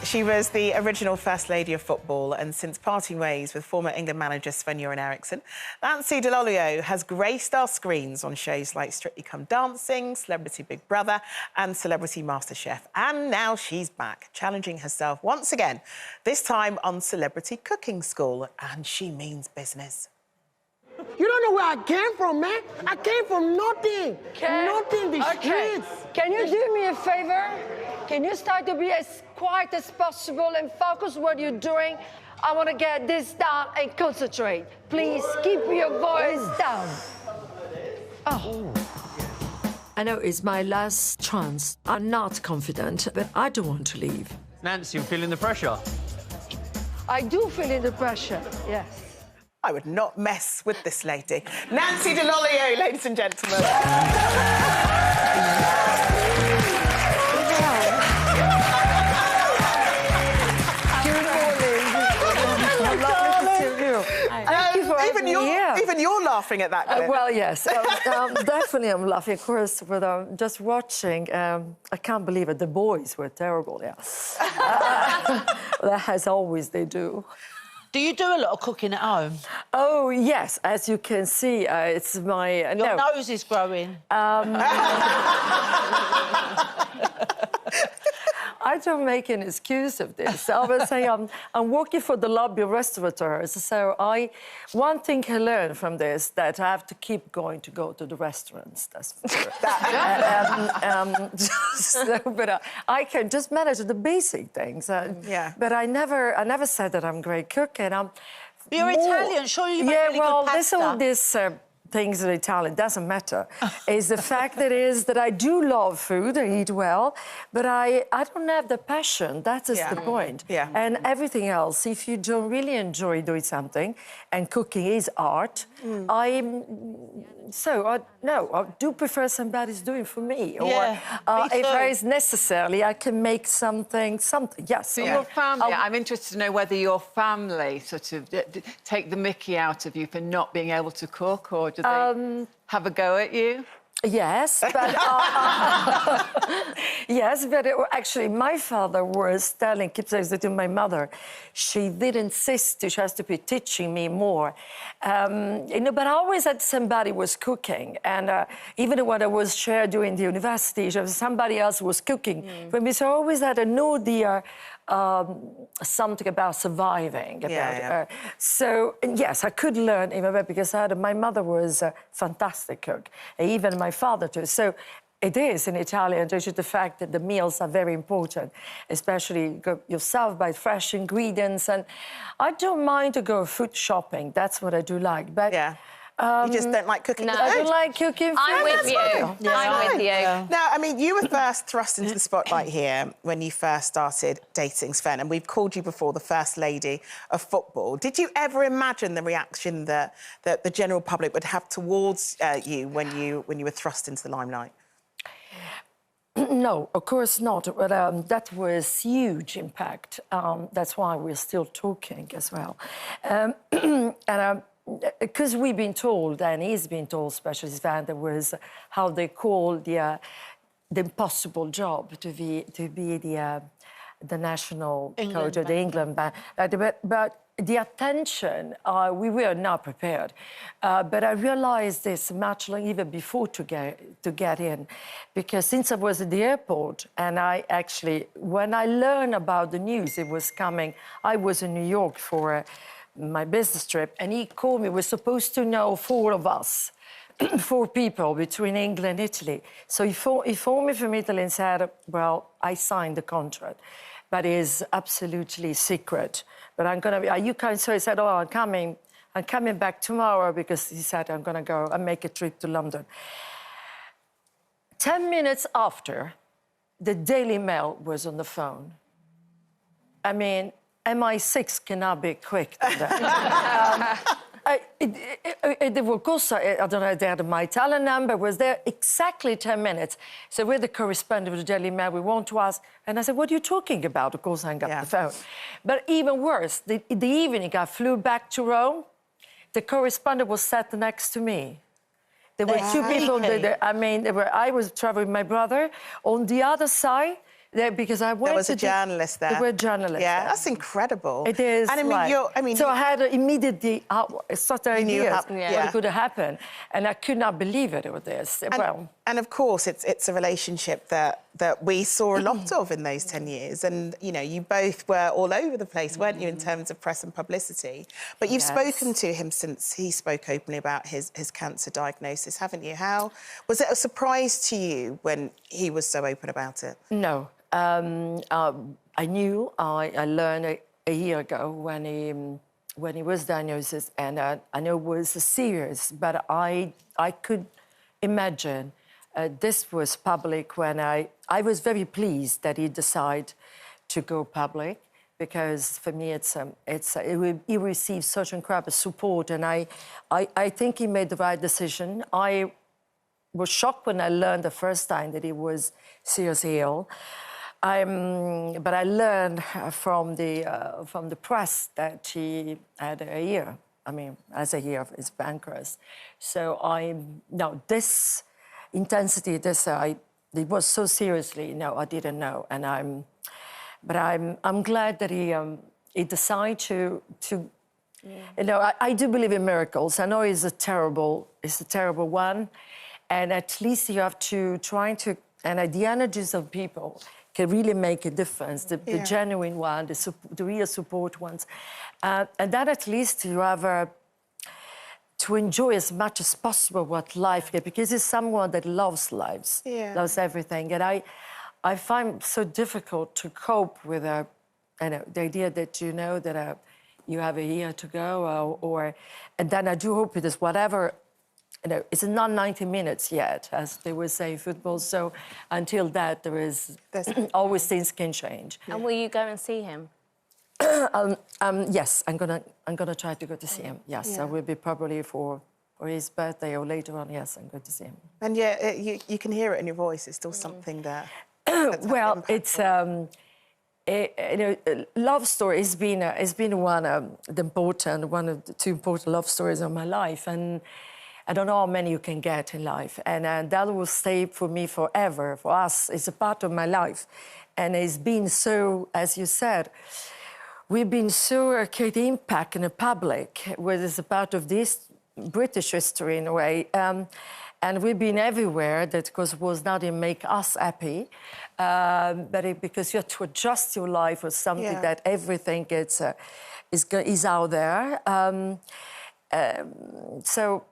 She was the original First Lady of Football, and since parting ways with former England manager Sven-Göran Eriksson, Nancy Dell'Olio has graced our screens on shows like Strictly Come Dancing, Celebrity Big Brother and Celebrity Masterchef. And now she's back, challenging herself once again, this time on Celebrity Cooking School, and she means business. You don't know where I came from, man. I came from nothing. Nothing, the streets. Can you do me a favor? Can you start to be as quiet as possible and focus what you're doing? I want to get this down and concentrate. Please keep your voice down. Oh. I know it's my last chance. I'm not confident, but I don't want to leave. Nancy, you're feeling the pressure? I do feel the pressure, yes. I would not mess with this lady. Nancy Dell'Olio, ladies and gentlemen. Even you're laughing at that. Well, yes, definitely I'm laughing, of course, but just watching, I can't believe it, the boys were terrible, yeah. As always they do. Do you do a lot of cooking at home? Oh, yes. As you can see, it's my... Your nose is growing. I don't make an excuse of this. I would say I'm working for the lobby of restaurateurs. So one thing I learned from this, that I have to keep going to go to the restaurants. That's for sure. But I can just manage the basic things. But I never said that I'm a great cook, and I'm. You're Italian, sure you make really good pasta. All this. Things in Italian doesn't matter. Is the fact that I do love food, I eat well, but I don't have the passion. That is the point. Yeah. And everything else, if you don't really enjoy doing something, and cooking is art, I do prefer somebody's doing for me. Yeah, or if there is necessarily, I can make something. Yes. So your family, I'm interested to know whether your family sort of take the mickey out of you for not being able to cook, or do they have a go at you? Yes, but actually, my father was keeps saying to my mother, she did insist she has to be teaching me more. But I always had somebody was cooking, and even when I was chair during the university, somebody else was cooking for me. So I always had an idea. Something about surviving. So, yes, I could learn even better because my mother was a fantastic cook, even my father too. So it is in Italian, due to the fact that the meals are very important, especially yourself by fresh ingredients. And I don't mind to go food shopping. That's what I do like. But you just don't like cooking food? I don't like cooking food. I'm with you. I'm with you. Now, I mean, you were first thrust into the spotlight here when you first started dating Sven, and we've called you before the First Lady of Football. Did you ever imagine the reaction that the general public would have towards you when you were thrust into the limelight? No, of course not. But that was huge impact. That's why we're still talking as well. Because we've been told, and he's been told, especially Sven, there was how they call the impossible job to be the national coach of the England band. But the attention, we were not prepared. But I realized this much long even before to get in, because since I was at the airport, and when I learned about the news, it was coming. I was in New York for my business trip, and he called me. We're supposed to know 4 of us, 4 people between England and Italy. So he phoned me from Italy and said, well, I signed the contract, but it's absolutely secret. But I'm gonna be, are you coming? So he said, oh, I'm coming back tomorrow, because he said, I'm gonna go and make a trip to London. 10 minutes after, the Daily Mail was on the phone. I mean, MI6 cannot be quick than that. Of course, I don't know, they had my Italian number, was there exactly 10 minutes. So we're the correspondent of the Daily Mail, we want to ask. And I said, what are you talking about? Of course, I hung up the phone. But even worse, the evening I flew back to Rome, the correspondent was sat next to me. There were 2 people, I was traveling with my brother. On the other side, because I went. There was a journalist there. There were journalists. Yeah, there. that's incredible. It is. And I mean, so I had immediately such ideas yeah. what could happen, and I could not believe it with this. And of course, it's a relationship that we saw a lot of in those 10 years. And, you know, you both were all over the place, weren't you, in terms of press and publicity? But you've spoken to him since he spoke openly about his cancer diagnosis, haven't you? How was it a surprise to you when he was so open about it? No. I knew, I learned a year ago when he was diagnosed, and I know it was serious, but I could imagine this was public when I was very pleased that he decided to go public, because for me he received such incredible support, and I think he made the right decision. I was shocked when I learned the first time that he was seriously ill. But I learned from the press that he had a year. I mean, as a year of his pancreas. So this intensity, it was so seriously. No, I didn't know, and I'm glad that he decided to. You know, I do believe in miracles. I know it's a terrible one, and at least you have to try to, and the energies of people can really make a difference, the genuine one, the real support ones. And that at least you have to enjoy as much as possible what life is, because he's someone that loves lives, loves everything. And I find it so difficult to cope with the idea that you know that you have a year to go, and then I do hope it is whatever. You know, it's not 90 minutes yet, as they would say in football. So until that, there's always things can change. And will you go and see him? Yes, I'm gonna try to go to see him. Yes, I will be probably for his birthday or later on. Yes, I'm going to see him. And you can hear it in your voice. It's still something that. Well, it's you know, love story has been one of the two important love stories of my life, and I don't know how many you can get in life, and that will stay for me forever. For us, it's a part of my life, and it's been so, as you said, we've been so creating impact in the public, where it's a part of this British history in a way, and we've been everywhere. That was not to make us happy, but because you have to adjust your life with something that everything is out there. So.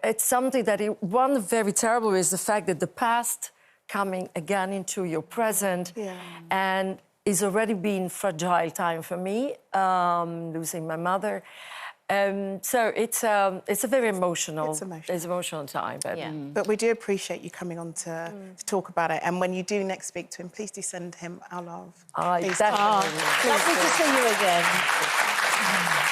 It's something that one very terrible is the fact that the past coming again into your present, and it's already been fragile time for me, losing my mother. So it's a very emotional, time. But we do appreciate you coming on to talk about it. And when you do next speak to him, please do send him our love. Definitely. Lovely to see you again.